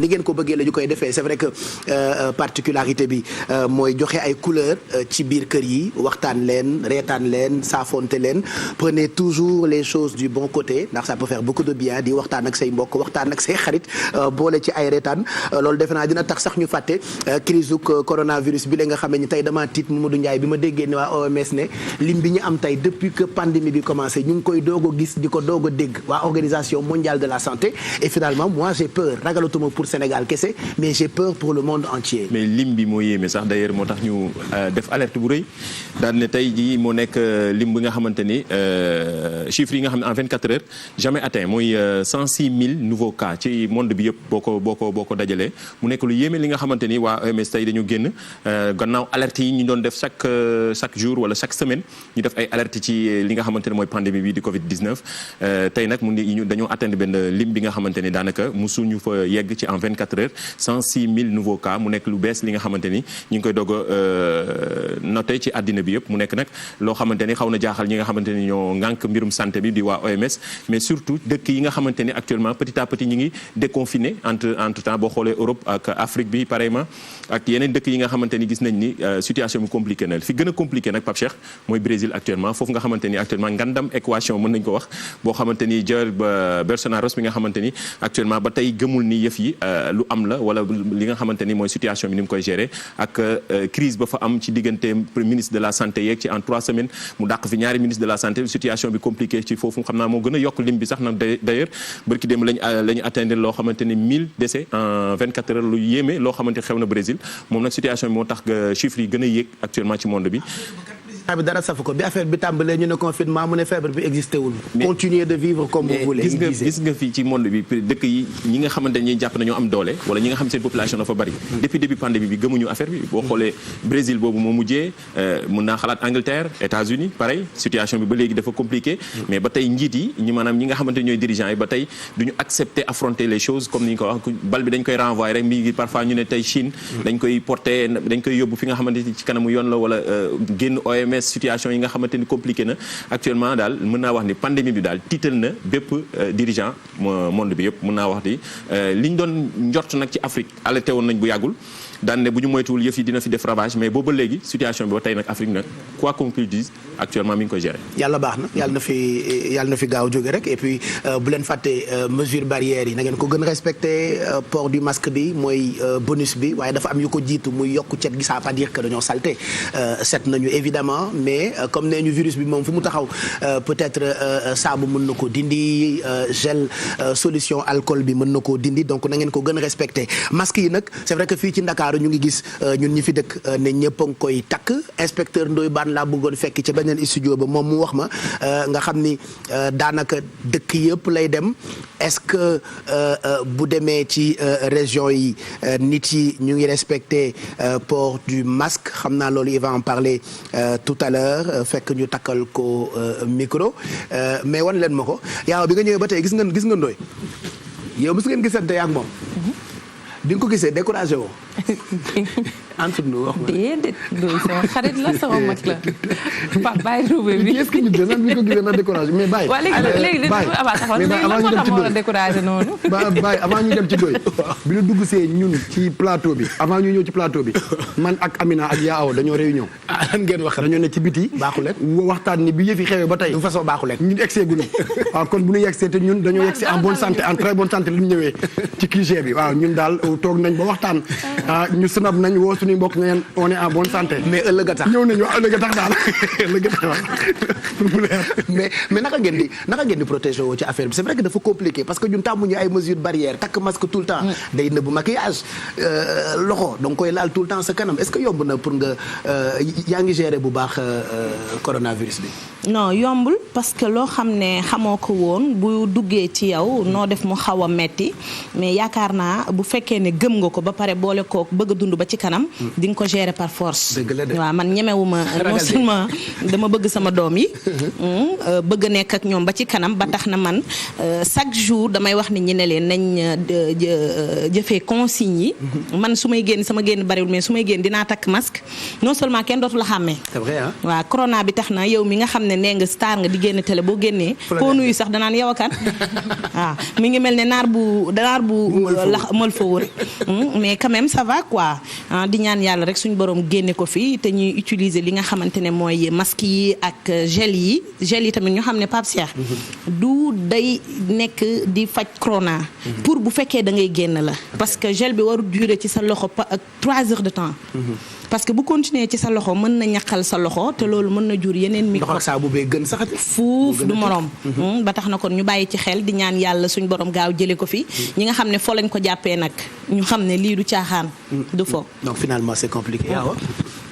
ni ngeen ko bëggee la ñu koy defee c'est vrai que particularité bi mooy joxe ay couleurs ci biir kër yi waxtaan leen reetaan leen saafonte leen prenez toujours les choses du bon côté ndax ça peut faire beaucoup de bien di waxtaan ak say mbokk waxtaan ak say xarit boole ci ay reetaan loolu defe naa dina tax sax ñu fàtte crise coronavirus bi la nga xamee ni tey dama tiit Mamadou Ndiaye bi ma déggee ne waa OMS ne lim bi ñu am tey depuis que pandémie bi commencé ñu ngi koy doog a gis di ko doog a dégg waa organisation mondiale de la santé et finalement moi j'ai peur ragalatuma pour Sénégal kese mais j'ai peur pour le monde entier. mais lim bi moo yéeme sax d'ailleurs moo tax ñu def alerte bu rëy daan ne tey jii moo nekk lim bi nga xamante ni chiffres yi nga xam ne en 24 heures jamais atteint mooy 106 000 nouveaux cas ci monde bi yëpp boo ko dajalee mu nekk lu yéeme li nga xamante ni waa OMS tey dañu génn gannaaw alerte yi ñu doon def chaque jour wala chaque semaine ñu def ay alerte ci li nga xamante ne mooy pandémie bi di Covid 19 tey nag dañoo atteindre benn lim bi nga xamante ni daanaka musuñu fa yegg ci en 24 heures 106 000 nouveaux cas mu nekk lu bees li nga xamante ni ñu ngi koy doog a noté ci àddina bi yëpp mu nekk nag loo xamante ni xaw na jaaxal ñi nga xamante ni ñoo ngànk mbirum santé bi di waa OMS mais surtout dëkk yi nga xamante ni actuellement petit à petit ñi ngi déconfiné entre temps boo xoolee Europe ak Afrique bi pareillement ak yeneen dëkk yi nga xamante ni gis nañ ni situation bi compliqué na fi gën a compliqué nag Pape Cheikh mooy Brésil actuellement foofu nga xamante ni actuellement ngandam équation mën nañ ko wax boo xamante ni Jair Bolsonaro mi nga xamante ni actuellement ba tey gëmul ni yëf yi lu am la wala li nga xamante ni mooy situation bi ni mu koy gérer ak crise ba fa am ci diggante ministre de la santé yeeg ci en 3 semaines mu dàq fi ñaari ministre de la santé situation bi compliqué ci foofu xam naa moo gën a yokk lim bi sax nag d'ailleurs bërki démb lañu atteindre loo xamante ni 1000 décès en 24 heures lu yéeme loo xamante xew na Brésil moom nag situation bi moo tax chiffres yi gën a yéeg actuellement ci monde bi bi dara safu ko bi affaire bi tàmbalee ñu ne confinement mu ne feebar bi existé wul. continuer de vivre comme vous voulez. gis nga fii ci monde bi dëkk yi ñi nga xamante ne jàpp nañoo am doole wala ñi nga xam seen population dafa bari. depuis début pandémie bi gëmuñu affaire bi boo xoolee Brésil boobu moo mujjee mën naa xalaat Angleterre États-Unis pareil situation bi ba léegi dafa compliqué. mais ba tey njiit yi ñi maanaam ñi nga xamante ne ñooy dirigeants yi ba tey duñu accepter affronter les choses comme ni ñu ko wax bal bi dañ koy renvoyer rek mi ngi parfois ñu ne tey Chine. dañ koy porter dañ koy yóbbu fi nga xamante ni ci kanamu yoon la wala génn OMS situation yi nga xamante ni compliqué na actuellement daal mën naa wax ni pandémie bi daal tiital na bépp dirigeant monde bi yëpp mën naa wax ni li ñu doon njort nag ci Afrique alerté woon nañ bu yàggul daan ne bu ñu moytuwul yëf yi dina fi def ravage mais booba léegi situation bi ba tey nag Afrique nag quoi qu'on puisse dire actuellement mi ngi koy gérer. yàlla baax na yàlla na fi gaaw jóge rek et puis bu leen fàtte mesure barrières yi na ngeen ko gën respecté port du masque bi mooy bonus bi waaye dafa am yu ko jiitu muy yokku cet gi ça veut pas dire que dañoo salté set nañu évidemment mais comme nee ñu virus bi moom fu mu taxaw peut-être saabu mën na ko dindi gel solution alcool bi mën na koo dindi donc na ngeen ko gën respecté masque yi nag c'est vrai que fii ci Ndakaaru ñu ngi gis ñun ñi fi dëkk ne ñëpp a ngi koy takk inspecteur Ndoye Bane laa bëggoon fekk ca beneen studio ba moom mu wax ma nga xam ni daanaka dëkk yëpp lay dem est-ce que bu demee ci région yi nit yi ñu ngi respecté port du masque xam naa loolu il va en parler tout à l'heure fekk ñu takkal ko micro mais wan leen ma ko yaaw bi nga ñëwee ba tey gis nga Ndoye yow mos ngeen gisante ak moom bi nga ko gisee découragé woo entre nous wax ma. déedéet Ndoye sama xarit la sama mag la Pape bàyyi ruube bi. est-ce que ñu gën a bi ko gisee na découragé mais bàyyi. waaw léegi avant ñu dem ci Ndoye bi ñu dugg see ñun ci plateau bi avant ñu ñëw ci plateau bi man ak Amina ak Yaaw dañoo réunion. lan ngeen wax dañoo ne ci biti. baaxuleen waxtaan ni bi yëf yi xewee ba tey. de façon baaxuleen. ñun egsee guñu waaw kon bu ñu yegsee te ñun dañoo yegsee en bonne santé en très bonne santé li ñu ñëwee ci QG bi waaw ñun daal toog nañ ba waxtaan ñu sunab nañ woo suñuy mbokk ngeen on est en bonne santé. mais ëllëg a tax ñëw nañu ëllëg a tax daal ëllëg a tax pour mu leer. mais naka ngeen di protéger woo ci affaire bi c'est vrai que dafa compliqué parce que ñun tàmmuñu ay mesures barrières takk masque tout le temps. day nëbb maquillage loxo donc koy laal tout le temps sa kanam est-ce que yomb na pour nga yaa ngi gérer bu baax coronavirus bi. non yombul parce que loo xam ne xamoo ko woon bu duggee ci yow noo def mu xaw a metti mais yaakaar naa bu fekkee ne gëm nga ko ba pare boole kook bëgg a dund ba ci kanam di nga ko gérer par force. waaw man ñemewuma non seulement dama bëgg sama doom yi bëgg a nekk ak ñoom ba ci kanam ba tax na man chaque jour damay wax nit ñi ne leen nañ jëfee consignes yi man su may génn sama génn bariwul mais su may génn dinaa takk masque non seulement kenn dootu la xàmmee. c'est vrai waaw corona bi tax na yow mi nga xam ne ne nee nga star nga di génn télé boo génnee koo nuyu sax danaan yow akan waaw mi ngi mel ne naar bu lax mël fa wër mais quand même ça va quoi di ñaan yàlla rek suñu borom génne ko fi te ñuy utiliser li nga xamante ne mooy masque yi ak gel yi tamit ñu xam ne Pape Cheikh du day nekk di faj corona pour bu fekkee da ngay génn la parce que gel bi waru durer ci sa loxo 3 heures de temps parce que bu continuer ci sa loxo mën na ñaqal sa loxo te loolu mën na jur yeneen microbe saabu bee gën sax fuuf du morom ba tax na kon ñu bàyyi ci xel di ñaan yàlla suñ borom gaaw jële ko fi ñi nga xam ne fo lañ ko jàppee nag ñu xam ne lii du caaxaan du fo donc finalement c'est compliqué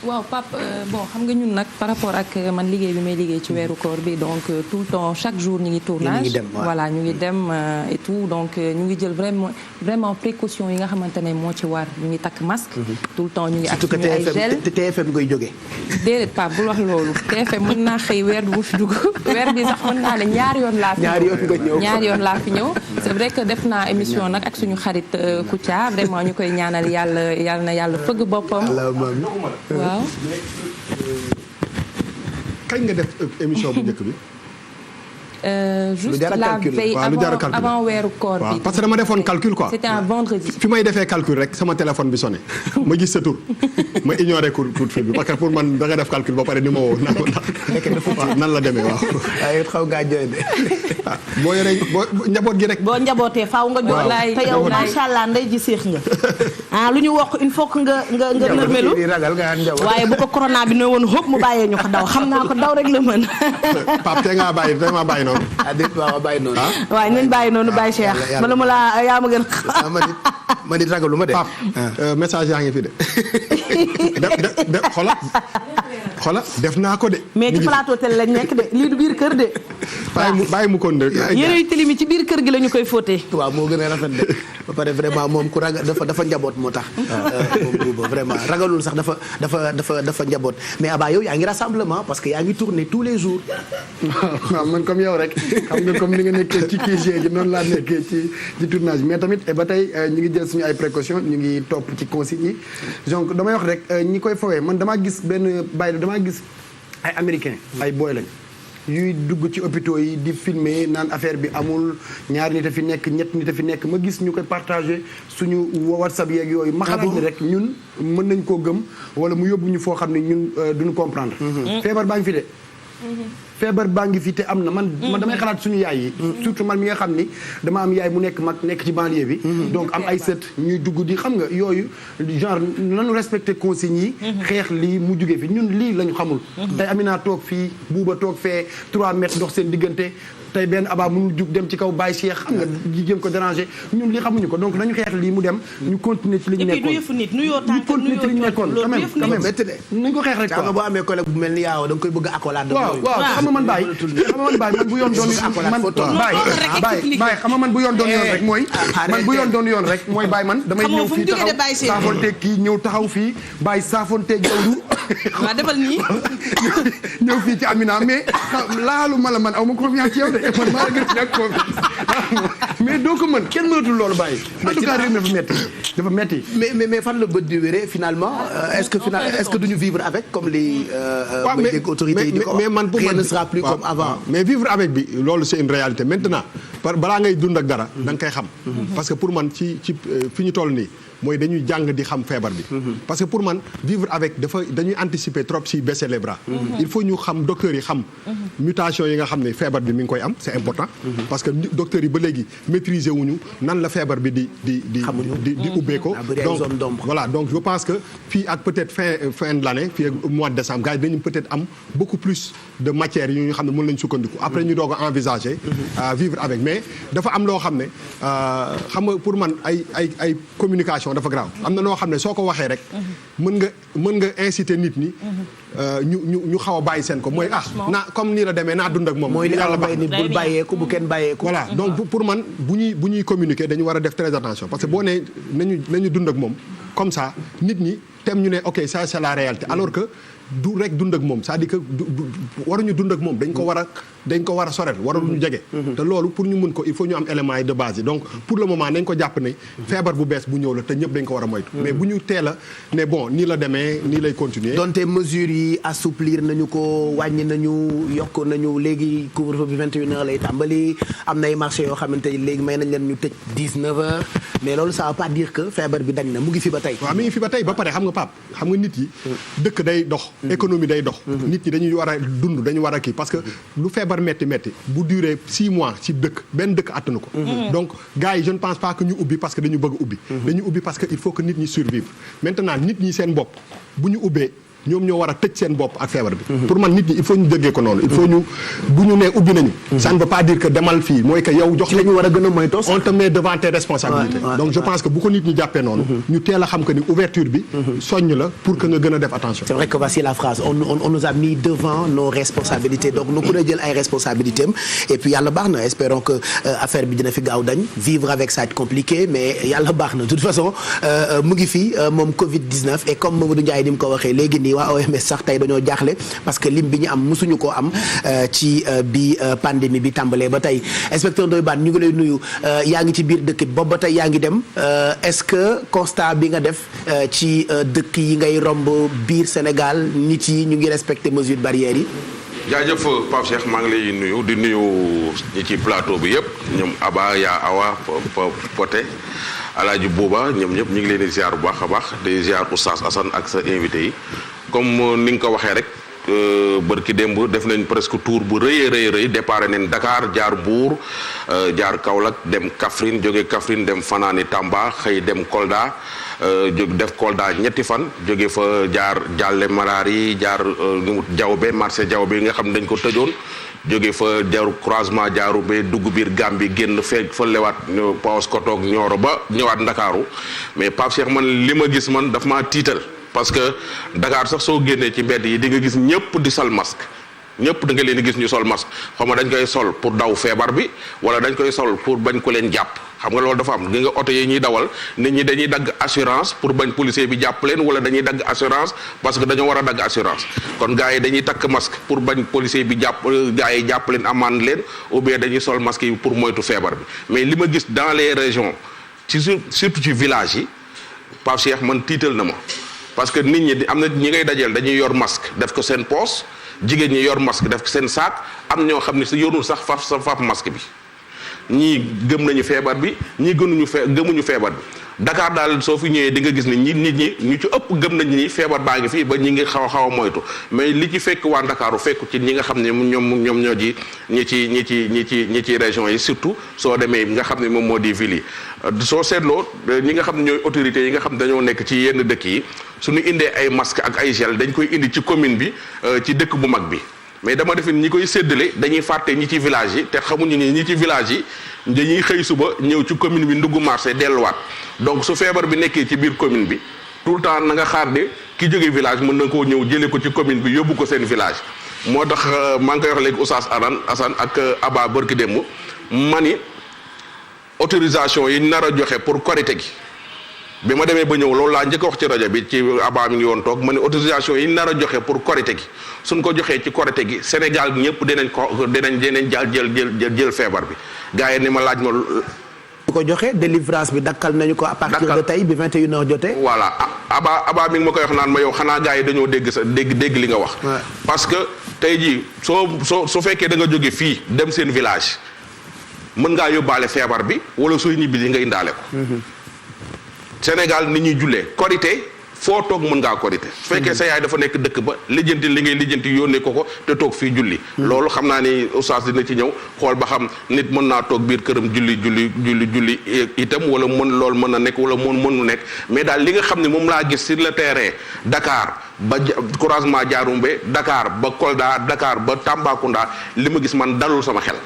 waaw Pape bon xam nga ñun nag par rapport ak man liggéey bi may liggéey ci weeru koor bi donc tout le temps chaque jour ñu ngi tournage voilà ñu ngi dem et tout donc ñu ngi jël vraiment précaution yi nga xamante ne moo ci war ñu ngi takk masque tout le temps ñu ngi ak suñu ay gel TFM ngay jógee déedéet Pape bul wax loolu TFM mën naa xëy weer bu fi dugg weer bi sax mën naa ne ñaari yoon laa fi ñëw c'est vrai que def naa émission nag ak suñu xarit Kouthia vraiment ñu koy ñaanal yàlla na yàlla fëgg boppam waaw kañ nga def émission bu njëkk bi. juste la veille avant weeru koor bi. parce que dama defoon calcul quoi. c'était un vendredi. fi may defee calcul rek sama téléphone bi sonné ma gis sa tur ma ignoré coup de fil bi parce que pour man da nga def calcul ba pare ni ma woo nan la demee waaw. waaye xaw ngaa jooy de. boo yoree njaboot gi rek. boo njabootee faaw nga jooy. te yow macha allah ndey ji séex nga. lu ñu wax il faut que nga nërmelu. waaye bu ko corona bi ne woon xëpp mu bàyyee ñu ko daw xam naa ko daw rek la mën. Pape tey maa bàyyi noonu. waaye nañ bàyyi noonu bàyyi Cheikh. bala ma laa yaa ma gën ma nit ragalu ma de. Pape message yaa ngi fi de. xola def naa ko de. mais ci plateau télé lañ nekk de lii du biir kër de. bàyyi mu kon de. yére yu tilim ci biir kër gi la ñu koy fóotee. waaw moo gën a rafet de ba pare vraiment moom ku ragal dafa njaboot moo tax. moom Bouba vraiment ragalul sax dafa njaboot mais Abba yow yaa ngi rassemblement parce que yaa ngi tourner tous les jours. waaw man comme yow rek xam nga comme ni nga nekkee ci QG gi noonu laa nekkee ci tournage mais tamit ba tey ñu ngi jël suñu ay précautions ñu ngi topp ci consignes yi donc damay wax rek ñi koy fowee man damaa gis damaa gis ay américains ay boy lañ yuy dugg ci hôpitaux yi di filmer naan affaire bi amul ñaari nit a fi nekk ñett nit a fi nekk ma gis ñu koy partager suñu WhatsApp yeeg yooyu ma xalaat ni rek ñun mën nañ koo gëm wala mu yóbbu ñu foo xam ne ñun duñu comprendre feebar baa ngi fi de feebar baa ngi fi te am na man damay xalaat suñu yaay yi surtout man mi nga xam ni dama am yaay mu nekk mag nekk ci banlieue bi donc am ay sët ñuy dugg di xam nga yooyu genre nanu respecté consignes yi xeex lii mu jóge fi ñun lii lañu xamul tey Amina toog fii Bouba toog fee 3 mètres ndox seen diggante tey benn Abba mënul jug dem ci kaw Baye Cheikh xam nga jigéen ko déranger ñun lii xamuñu ko donc nañu xeex lii mu dem ñu continuer ci li ñu nekkoon ñu continuer ci li ñu nekkoon quand même nañ ko xeex rek quoi boo amee collègue bu mel ni yaaw da nga koy bëgg accolade waaw xam nga man Baye man bu yoon doon Baye xam nga man bu yoon doon yoon rek mooy man bu yoon doon yoon rek mooy Baye man damay ñëw fii taxaw saafonteeg kii ñëw taxaw fii Baye saafonteeg jawdu waaw defal nii ñëw fii ci Amina mais laalu ma la man aw ma confiance ci yow de man maa gën a ñàkk confiance mais doo ko mën kenn mënatul loolu Baye en tout cas réew mi dafa metti mais fan la bët di wéree finalement est-ce que duñu vivre avec comme les autorités yi di ko rien ne sera plus comme avant mais vivre avec bi loolu c'est une réalité maintenant balaa ngay dund ak dara da nga koy xam parce que pour man ci fi ñu toll nii mooy dañuy jàng di xam feebar bi parce que pour man vivre avec dañuy anticiper trop si baisser les bras il faut ñu xam docteurs yi xam mutation yi nga xam ne feebar bi mi ngi koy am c'est important parce que docteurs yi ba léegi maîtriser wuñu nan la feebar bi di ubbee ko donc voilà donc je pense que fii ak peut-être fin de l'année fii ak mois de décembre gars yi dañu peut-être am beaucoup plus de matières yu ñu xam ne mën lañu sukkandiku après ñu doog a envisager vivre avec mais dafa am loo xam ne xam nga pour man ay communication dafa grave am na noo xam ne soo ko waxee rek mën nga inciter nit ñi ñu xaw a bàyyi seen ko mooy naa comme nii la demee naa dund ak moom mooy li yàlla bay nit bul bàyyeeku bu kenn bàyyeeku voilà donc pour man bu ñuy communiquer dañu war a def très attention parce que boo nee nañu dund ak moom comme ça nit ñi tem ñu ne ok ça c'est la réalité alors que du rek dund ak moom c'est-à-dire que waruñu dund ak moom dañ ko war a sorel waruñu jege. te loolu pour ñu mun ko il faut ñu am éléments yi de base yi donc pour le moment nañ ko jàpp ne feebar bu bees bu ñëw la te ñëpp dañ ko war a moytu. mais bu ñu teel a ne bon nii la demee nii lay continuer. donte mesures yi assouplir nañu ko wàññi nañu yokk nañu léegi couvre-feu bi 21h lay tàmbali am na ay marché yoo xamante ni léegi may nañ leen ñu tëj 19h mais loolu ça veut pas dire que feebar bi dañ na mu ngi fi ba tey. waaw mi ngi fi ba tey ba pare xam nga Pape xam nga nit yi dëkk day dox. économie day dox. nit ñi dañuy war a dund dañu war a kii parce que lu feebar métti bu duré 6 mois ci dëkk benn dëkk attanu ko. donc gars yi je ne pense pas que ñu ubbi parce que dañu bëgg ubbi. dañu ubbi parce que il faut que nit ñi survivre maintenant nit ñi seen bopp bu ñu ubbee. ñoom ñoo war a tëj seen bopp ak feebar bi. pour man nit ñi il faut ñu déggee ko noonu. il faut ñu bu ñu nee ubbi nañu. ça ne veut pas dire que demal fii mooy que yow jox la ñu war a gën a moytu. on te met devant tes responsabilités. donc je pense que bu ko nit ñi jàppee noonu. ñu teel a xam que ni ouverture bi. soññ la pour que nga gën a def attention. c'est vrai que voici la phrase on nous a mis devant nos responsabilités donc nu ku ne jël ay responsabilités am et puis yàlla baax na espérons que affaire bi dina fi gaaw dañ vivre avec ça c'est compliqué mais yàlla baax na de toute façon mu ngi fi moom Covid 19 et comme Mamadou Ndiaye ni mu ko waxee léegi. waa OMS sax tey dañoo jaaxle parce que lim bi ñu am musuñu koo am ci bi pandémie bi tàmbalee ba tey inspecteur Ndoye Bane ñu ngi lay nuyu yaa ngi ci biir dëkk bi boobu ba tey yaa ngi dem est-ce que constat bi nga def ci dëkk yi ngay romb biir Sénégal nit yi ñu ngi respecter mesures barrières yi. jaajëf Pape Cheikh maa ngi lay nuyu di nuyu ñi ci plateau bi yëpp ñoom Aba yaa Awa Poté Alaaji Bouba ñoom ñëpp ñu ngi leen di ziar bu baax a baax di ziar Oustaz Assane ak sa invité yi comme ni nga ko waxee rek bërki démb def nañ presque tour bu rëy départ nañ Dakar jaar Mbour jaar Kaolack dem Kaffrine jóge Kaffrine dem fanaani Tamba xëy dem Kolda jóg def Kolda ñetti fan jóge fa jaar Jalle Marari jaar Diaobé marché Diaobé yi nga xam ne dañ ko tëjoon jóge fa jaru croisement jaaru ba dugg biir Gambie génn fekk fa lewaat Paoskoto ak Nioro ba ñëwaat Ndakaaru mais Pape Cheikh man li ma gis man daf maa tiital parce que Dakar sax soo génnee ci mbedd yi di nga gis ñëpp di sol masque ñëpp da nga leen di gis ñu sol masque xaw ma dañ koy sol pour daw feebar bi wala dañ koy sol pour bañ ko leen jàpp xam nga loolu dafa am gi nga oto yi ñuy dawal nit ñi dañuy dagg assurance pour bañ policier bi jàpp leen wala dañuy dagg assurance parce que dañoo war a dagg assurance kon gars yi dañuy takk masque pour bañ policier bi jàpp gars yi jàpp leen amande leen ou bien dañuy sol masque yi pour moytu feebar bi mais li ma gis dans les régions ci surtout ci village yi Pape Cheikh man tiital na ma parce que nit ñi am na ñi ngay dajeel dañuy yor masque def ko seen poche jigéen ñi yor masque def ko seen saak am ñoo xam ne si yorul sax faf masque bi ñii gëm nañu feebar bi ñii gëmuñu feebar bi Dakar daal soo fi ñëwee di nga gis ne nit ñi ñu ci ëpp gëm nañ ni feebar baa ngi fii ba ñi ngi xaw a moytu mais li ci fekk waa Ndakaaru fekk ci ñi nga xam ne ñoom ñoo ji ñi ci région yi surtout soo demee nga xam ne moom moo di ville yi soo seetloo ñi nga xam ne ñooy autorités yi nga xam dañoo nekk ci yenn dëkk yi suñu indee ay masque ak ay gel dañ koy indi ci commune bi ci dëkk bu mag bi mais dama defe ñi koy séddale dañuy fàtte ñi ci village yi te xamuñu ni ñi ci village yi dañuy xëy suba ñëw ci commune bi ndugg marché delluwaat donc su feebar bi nekkee ci biir commune bi tout le temps na nga xaar de ki jóge village mën na koo ñëw jëlee ko ci commune bi yóbbu ko seen village moo tax maa ngi koy wax léegi Oustaz Assane ak Aba Barki démb mani autorisation yi nar a joxe pour Korité gi bi ma demee ba ñëw loolu laa njëkk a wax ci rajo bi ci Aba mi ngi woon toog ma ne autorisation yi nar a joxe pour Korité gi suñ ko joxee ci Korité gi Sénégal ñëpp dinañ jël feebar bi gars yi ni ma laaj ma. bu ko joxee délivrance bi dakkal nañu ko à partir de tey bi 21h jotee. voilà Aba mi ngi ma koy wax naan ma yow xanaa gars yi dañoo dégg li nga wax. parce que tey jii soo fekkee da nga jóge fii dem seen village mën ngaa yóbbaale feebar bi wala sooy ñibbi di nga indaale ko. Sénégal ni ñuy jullee Korité foo toog mën ngaa Korité su fekkee sa yaay dafa nekk dëkk ba lijjanti li ngay lijjanti yónnee ko te toog fii julli loolu xam naa ni oustaz dina ci ñëw xool ba xam nit mën naa toog biir këram julli itam wala loolu mën na nekk wala mënu nekk mais daal li nga xam ne moom laa gis sur le terrain Dakar ba croisement Diaroumbe Dakar ba Kolda Dakar ba Tambacounda li ma gis man dalul sama xel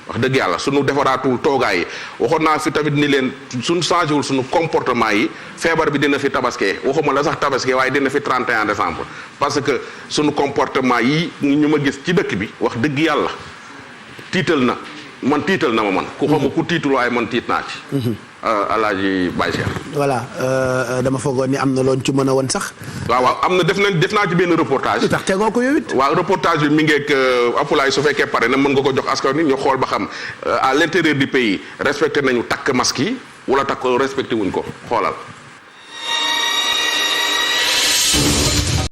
wax dëgg yàlla suñu defaraatul toogaay yi waxoon naa fi tamit ni leen suñu changé wul suñu comportement yi feebar bi dina fi tabaskee waxuma la sax tabaskee waaye dina fi 31 décembre parce que suñu comportement yi ñu ma gis ci dëkk bi wax dëgg yàlla tiital na ma man ku xama ku tiitul waaye man tiit naa ci Alaaji Baye Cheikh. voilà dama foogoon ni am na loon ci mën a woon sax. waaw am na def naa ci benn reportage. lu tax tegoo ko yow it. waaw reportage bi mi ngeeg Apulaay su fekkee pare na mën nga ko jox askan wi ñu xool ba xam à l'intérieur du pays respecté nañu takk masque yi wala takk respecté wuñ ko xoolal.